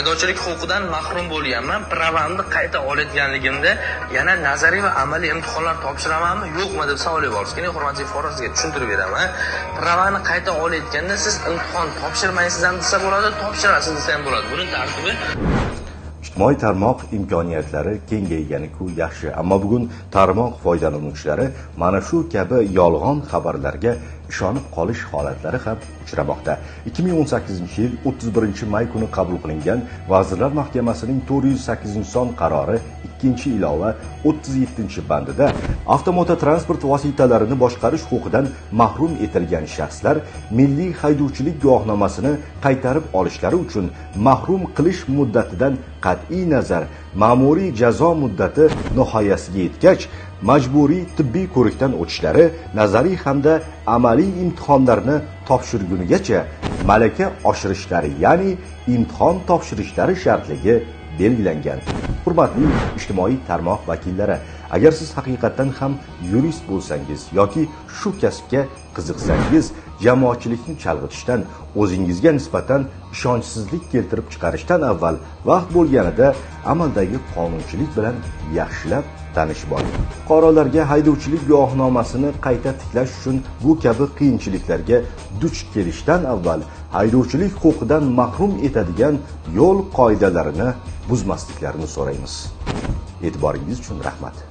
haydovchilik huquqidan mahrum bo'lganman. Pravamni qayta olayotganligimda yana nazariy va amaliy imtihonlar topshiramanmi, yo'qmi deb savol yuborsiz. Keling, hurmatli fuqaro, sizga tushuntirib beraman. Pravani qayta olayotganda siz imtihon topshirmaysiz ham desa bo'ladi, topshirasiz desa ham bo'ladi. Buning tartibi ijtimoiy tarmoq imkoniyatlari kengayganiku yaxshi, ammo bugun tarmoq foydalanuvchilari mana shu kabi yolg'on xabarlarga ishonib qolish holatlari ham uchramoqda. 2018-yil 31-may kuni qabul qilingan Vazirlar Mahkamasining 408-son qarori 2-ilova 37-bandida avtomototransport vositalarini boshqarish huquqidan mahrum etilgan shaxslar milliy haydovchilik guvohnomasini qaytarib olishlari uchun mahrum qilish muddatidan qat'iy nazar ma'muriy jazo muddati nihoyasiga yetgach majburiy tibbiy ko'rikdan o'tishlari, nazariy hamda amaliy imtihonlarni topshirgunigacha malaka oshirishlari, ya'ni imtihon topshirishlari shartligi belgilangan. Hurmatli ijtimoiy tarmoq vakillari, agar siz haqiqatan ham yurist bo'lsangiz yoki shu kasbga qiziqsangiz, jamoatchilikni chalg'itishdan, o'zingizga nisbatan ishonchsizlik keltirib chiqarishdan avval vaqt bo'lganida amaldagi qonunchilik bilan yaxshilab tanishib oling. Fuqarolarga haydovchilik guvohnomasini qayta tiklash uchun bu kabi qiyinchiliklarga duch kelishdan avval haydovchilik huquqidan mahrum etadigan yo'l qoidalarini buzmasliklarini so'raymiz. E'tiboringiz uchun rahmat.